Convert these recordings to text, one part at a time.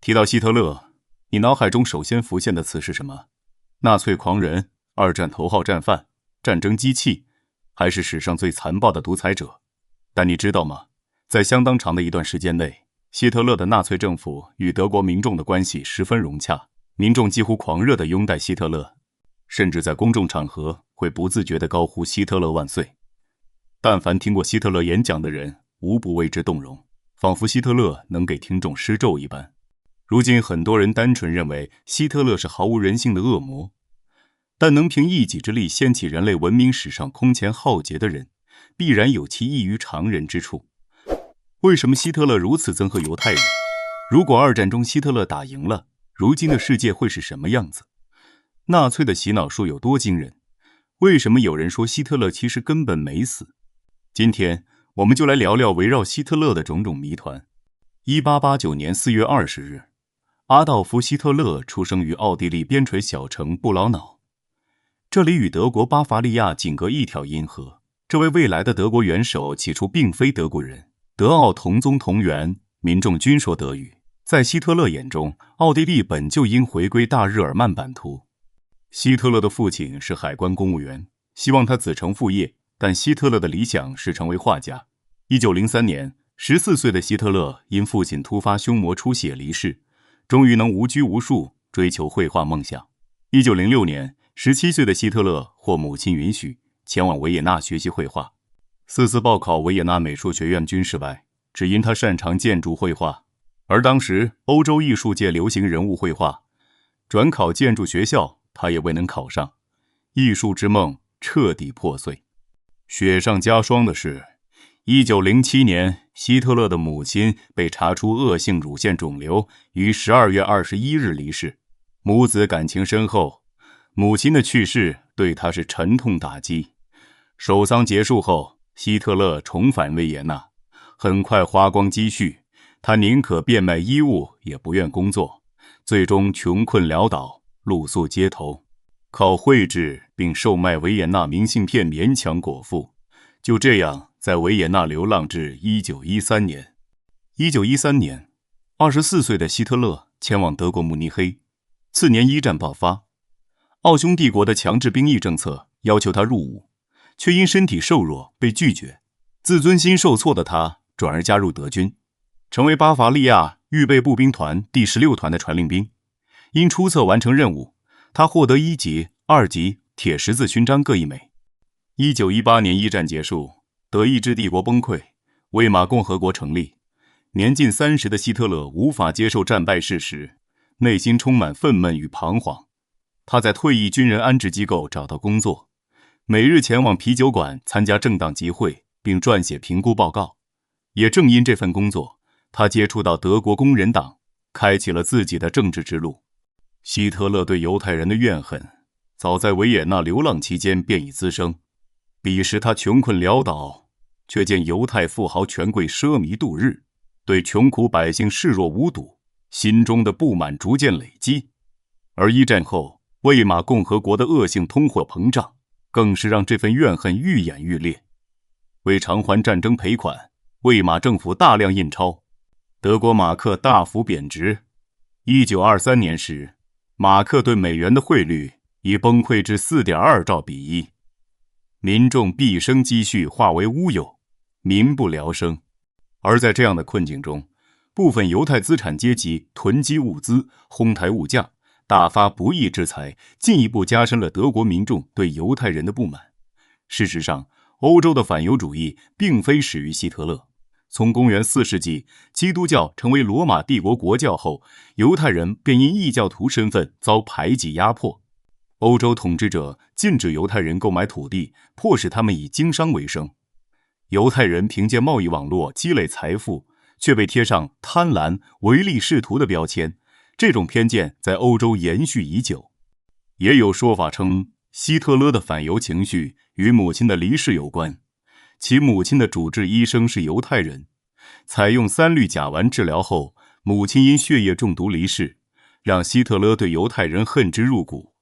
提到希特勒，你脑海中首先浮现的词是什么？纳粹狂人、二战头号战犯、战争机器，还是史上最残暴的独裁者？但你知道吗？在相当长的一段时间内，希特勒的纳粹政府与德国民众的关系十分融洽，民众几乎狂热地拥戴希特勒，甚至在公众场合会不自觉地高呼希特勒万岁。但凡听过希特勒演讲的人，无不为之动容，仿佛希特勒能给听众施咒一般。如今很多人单纯认为希特勒是毫无人性的恶魔，但能凭一己之力掀起人类文明史上空前浩劫的人，必然有其异于常人之处。为什么希特勒如此憎恨犹太人？如果二战中希特勒打赢了，如今的世界会是什么样子？纳粹的洗脑术有多惊人？为什么有人说希特勒其实根本没死？今天我们就来聊聊围绕希特勒的种种谜团。1889年4月20日，阿道夫·希特勒出生于奥地利边陲小城布劳瑙，这里与德国巴伐利亚仅隔一条阴河。这位未来的德国元首起初并非德国人，德奥同宗同源，民众均说德语。在希特勒眼中，奥地利本就应回归大日耳曼版图。希特勒的父亲是海关公务员，希望他子承父业，但希特勒的理想是成为画家。1903年，14岁的希特勒因父亲突发胸膜出血离世，终于能无拘无束追求绘画梦想。1906年，17岁的希特勒获母亲允许前往维也纳学习绘画。4次报考维也纳美术学院均失败，只因他擅长建筑绘画。而当时欧洲艺术界流行人物绘画，转考建筑学校他也未能考上，艺术之梦彻底破碎。雪上加霜的是，1907年，希特勒的母亲被查出恶性乳腺肿瘤，于12月21日离世。母子感情深厚，母亲的去世对他是沉痛打击。守丧结束后，希特勒重返维也纳，很快花光积蓄，他宁可变卖衣物也不愿工作，最终穷困潦倒，露宿街头，靠绘制并售卖维也纳明信片勉强果腹。就这样在维也纳流浪至1913年。1913年，24岁的希特勒前往德国慕尼黑。次年一战爆发，奥匈帝国的强制兵役政策要求他入伍，却因身体瘦弱被拒绝。自尊心受挫的他转而加入德军，成为巴伐利亚预备步兵团第16团的传令兵。因出色完成任务，他获得1级、2级铁十字勋章各1枚。1918年一战结束，德意志帝国崩溃，魏玛共和国成立。年近30的希特勒无法接受战败事实，内心充满愤懑与彷徨。他在退役军人安置机构找到工作，每日前往啤酒馆参加政党集会，并撰写评估报告。也正因这份工作，他接触到德国工人党，开启了自己的政治之路。希特勒对犹太人的怨恨，早在维也纳流浪期间便已滋生。彼时他穷困潦倒，却见犹太富豪权贵奢靡度日，对穷苦百姓视若无睹，心中的不满逐渐累积。而一战后，魏玛共和国的恶性通货膨胀，更是让这份怨恨愈演愈烈。为偿还战争赔款，魏玛政府大量印钞，德国马克大幅贬值。1923年时，马克对美元的汇率已崩溃至 4.2 兆比1，民众毕生积蓄化为乌有，民不聊生。而在这样的困境中，部分犹太资产阶级囤积物资，哄抬物价，大发不义之财，进一步加深了德国民众对犹太人的不满。事实上，欧洲的反犹主义并非始于希特勒。从公元4世纪基督教成为罗马帝国国教后，犹太人便因异教徒身份遭排挤压迫。欧洲统治者禁止犹太人购买土地，迫使他们以经商为生。犹太人凭借贸易网络积累财富，却被贴上贪婪、唯利是图的标签。这种偏见在欧洲延续已久。也有说法称，希特勒的反犹情绪与母亲的离世有关。其母亲的主治医生是犹太人，采用3氯甲烷治疗后，母亲因血液中毒离世，让希特勒对犹太人恨之入骨。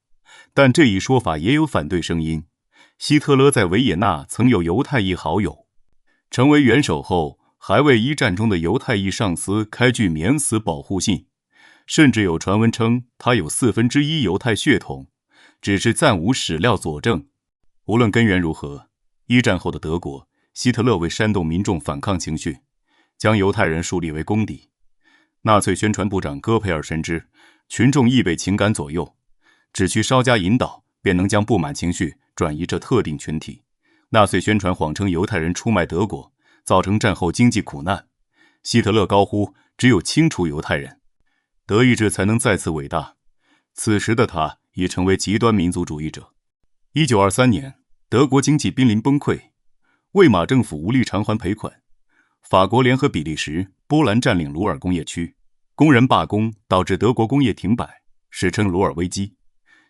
但这一说法也有反对声音。希特勒在维也纳曾有犹太裔好友，成为元首后，还为一战中的犹太裔上司开具免死保护信。甚至有传闻称他有1/4犹太血统，只是暂无史料佐证。无论根源如何，一战后的德国，希特勒为煽动民众反抗情绪，将犹太人树立为公敌。纳粹宣传部长戈培尔深知，群众易被情感左右，只需稍加引导，便能将不满情绪转移至特定群体。纳粹宣传谎称犹太人出卖德国，造成战后经济苦难。希特勒高呼只有清除犹太人，德意志才能再次伟大。此时的他已成为极端民族主义者。1923年，德国经济濒临崩溃，魏玛政府无力偿还赔款。法国联合比利时、波兰占领鲁尔工业区，工人罢工导致德国工业停摆，史称鲁尔危机。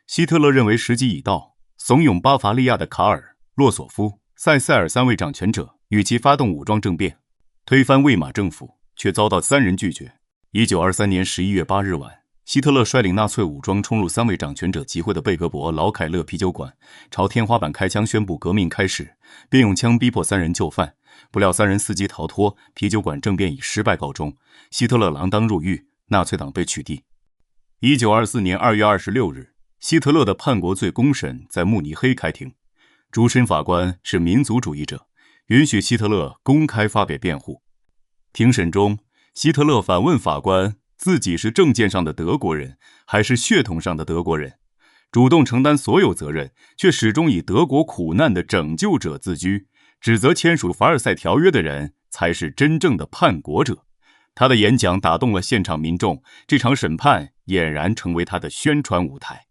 希特勒认为时机已到，怂恿巴伐利亚的卡尔、洛索夫、塞塞尔3位掌权者与其发动武装政变，推翻魏玛政府，却遭到3人拒绝。1923年11月8日晚，希特勒率领纳粹武装冲入3位掌权者集会的贝格博劳凯勒啤酒馆，朝天花板开枪宣布革命开始，并用枪逼迫3人就范。不料3人伺机逃脱，啤酒馆政变以失败告终，希特勒锒铛入狱，纳粹党被取缔。1924年2月26日，希特勒的叛国罪公审在慕尼黑开庭，主审法官是民族主义者，允许希特勒公开发表辩护。庭审中，希特勒反问法官自己是政见上的德国人还是血统上的德国人，主动承担所有责任，却始终以德国苦难的拯救者自居，指责签署凡尔赛条约的人才是真正的叛国者。他的演讲打动了现场民众，这场审判俨然成为他的宣传舞台。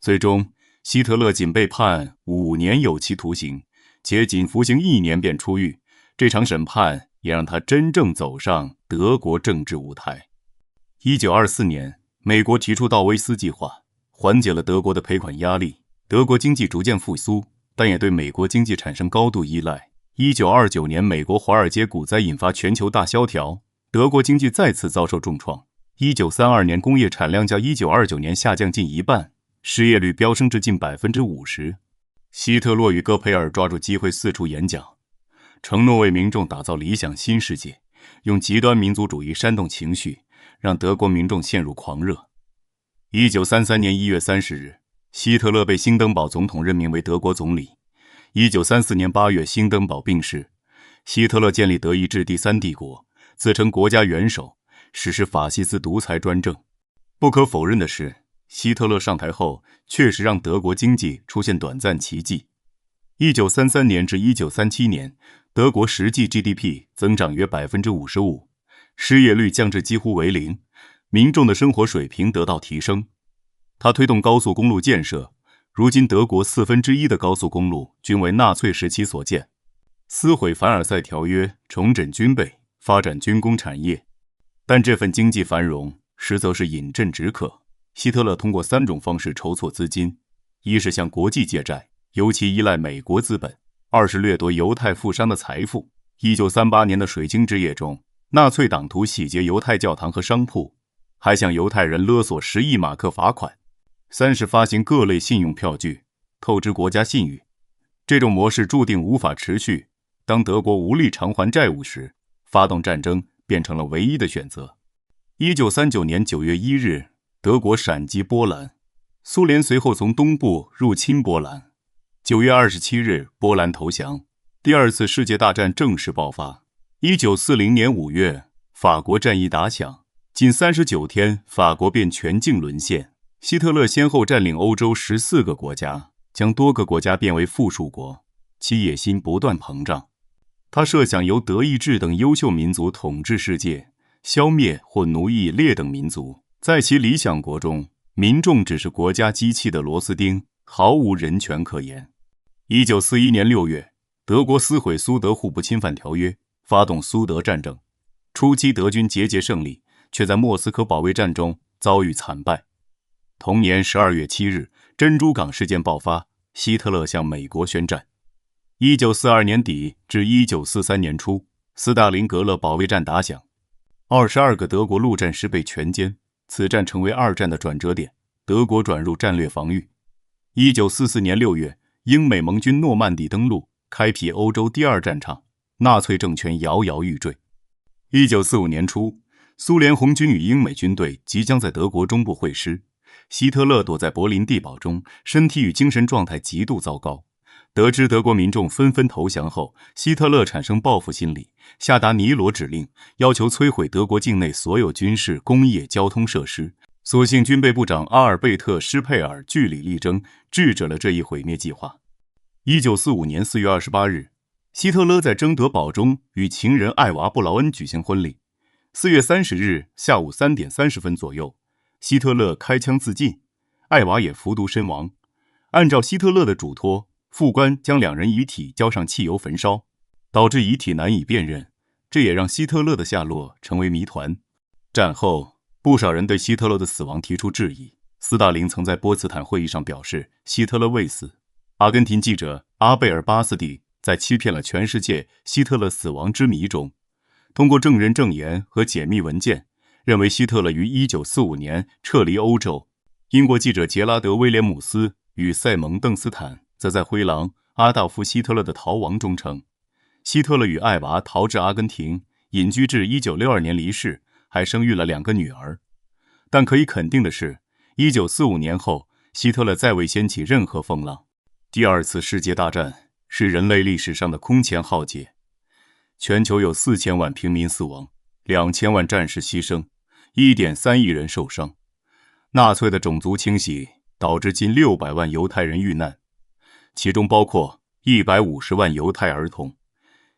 最终，希特勒仅被判5年有期徒刑，且仅服刑1年便出狱。这场审判也让他真正走上德国政治舞台。1924年，美国提出道威斯计划，缓解了德国的赔款压力，德国经济逐渐复苏，但也对美国经济产生高度依赖。1929年，美国华尔街股灾引发全球大萧条，德国经济再次遭受重创。1932年，工业产量较1929年下降近1半，失业率飙升至近 50%。希特勒与戈培尔抓住机会四处演讲，承诺为民众打造理想新世界，用极端民族主义煽动情绪，让德国民众陷入狂热。1933年1月30日，希特勒被兴登堡总统任命为德国总理。1934年8月，兴登堡病逝。希特勒建立德意志第3帝国，自称国家元首，实施法西斯独裁专政。不可否认的是，希特勒上台后确实让德国经济出现短暂奇迹。1933年至1937年，德国实际 GDP 增长约 55%， 失业率降至几乎为0，民众的生活水平得到提升。他推动高速公路建设，如今德国1/4的高速公路均为纳粹时期所建。撕毁凡尔赛条约，重整军备，发展军工产业。但这份经济繁荣实则是饮鸩止渴。希特勒通过3种方式筹措资金：一是向国际借债，尤其依赖美国资本；二是掠夺犹太富商的财富。1938年的水晶之夜中，纳粹党徒洗劫犹太教堂和商铺，还向犹太人勒索10亿马克罚款。三是发行各类信用票据，透支国家信誉。这种模式注定无法持续，当德国无力偿还债务时，发动战争变成了唯一的选择。1939年9月1日，德国闪击波兰，苏联随后从东部入侵波兰。9月27日，波兰投降，第2次世界大战正式爆发。1940年5月，法国战役打响，仅39天，法国便全境沦陷。希特勒先后占领欧洲14个国家，将多个国家变为附属国，其野心不断膨胀。他设想由德意志等优秀民族统治世界，消灭或奴役劣等民族。在其理想国中，民众只是国家机器的螺丝钉，毫无人权可言。1941年6月，德国撕毁苏德互不侵犯条约，发动苏德战争。初期德军节节胜利，却在莫斯科保卫战中遭遇惨败。同年12月7日，珍珠港事件爆发，希特勒向美国宣战。1942年底至1943年初，斯大林格勒保卫战打响，22个德国陆战师被全歼，此战成为2战的转折点，德国转入战略防御。1944年6月，英美盟军诺曼底登陆，开辟欧洲第2战场，纳粹政权摇摇欲坠。1945年初，苏联红军与英美军队即将在德国中部会师，希特勒躲在柏林地堡中，身体与精神状态极度糟糕。得知德国民众纷纷投降后，希特勒产生报复心理，下达尼罗指令，要求摧毁德国境内所有军事、工业、交通设施。所幸军备部长阿尔贝特·施佩尔据理力争，制止了这一毁灭计划。1945年4月28日，希特勒在征德堡中与情人艾娃·布劳恩举行婚礼。4月30日下午3点30分左右，希特勒开枪自尽，艾娃也服毒身亡。按照希特勒的嘱托，副官将两人遗体浇上汽油焚烧，导致遗体难以辨认，这也让希特勒的下落成为谜团。战后，不少人对希特勒的死亡提出质疑。斯大林曾在波茨坦会议上表示，希特勒未死。阿根廷记者阿贝尔巴斯蒂在欺骗了全世界希特勒死亡之谜中，通过证人证言和解密文件，认为希特勒于1945年撤离欧洲。英国记者杰拉德·威廉姆斯与塞蒙·邓斯坦则在灰狼阿道夫·希特勒的逃亡中称，希特勒与艾娃逃至阿根廷，隐居至1962年离世，还生育了2个女儿。但可以肯定的是，1945年后，希特勒再未掀起任何风浪。第二次世界大战是人类历史上的空前浩劫，全球有4000万平民死亡，2000万战士牺牲，1.3亿人受伤。纳粹的种族清洗导致近600万犹太人遇难，其中包括150万犹太儿童。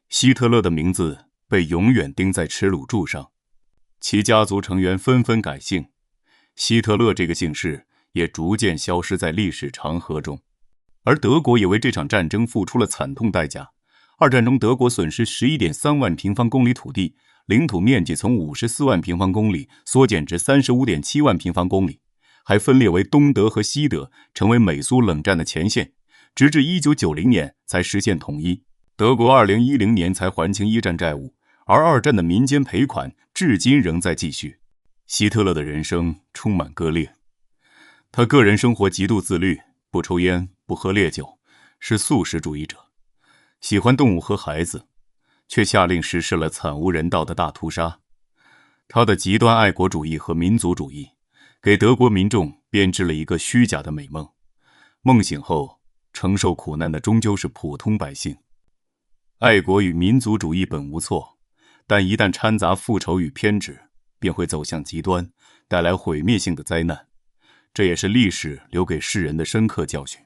希特勒的名字被永远钉在耻辱柱上，其家族成员纷纷改姓，希特勒这个姓氏也逐渐消失在历史长河中。而德国也为这场战争付出了惨痛代价。二战中，德国损失 11.3 万平方公里土地，领土面积从54万平方公里缩减至 35.7 万平方公里，还分裂为东德和西德，成为美苏冷战的前线，直至1990年才实现统一。德国2010年才还清一战债务，而二战的民间赔款至今仍在继续。希特勒的人生充满割裂，他个人生活极度自律，不抽烟，不喝烈酒，是素食主义者，喜欢动物和孩子，却下令实施了惨无人道的大屠杀。他的极端爱国主义和民族主义给德国民众编织了一个虚假的美梦，梦醒后承受苦难的终究是普通百姓。爱国与民族主义本无错，但一旦掺杂复仇与偏执，便会走向极端，带来毁灭性的灾难。这也是历史留给世人的深刻教训。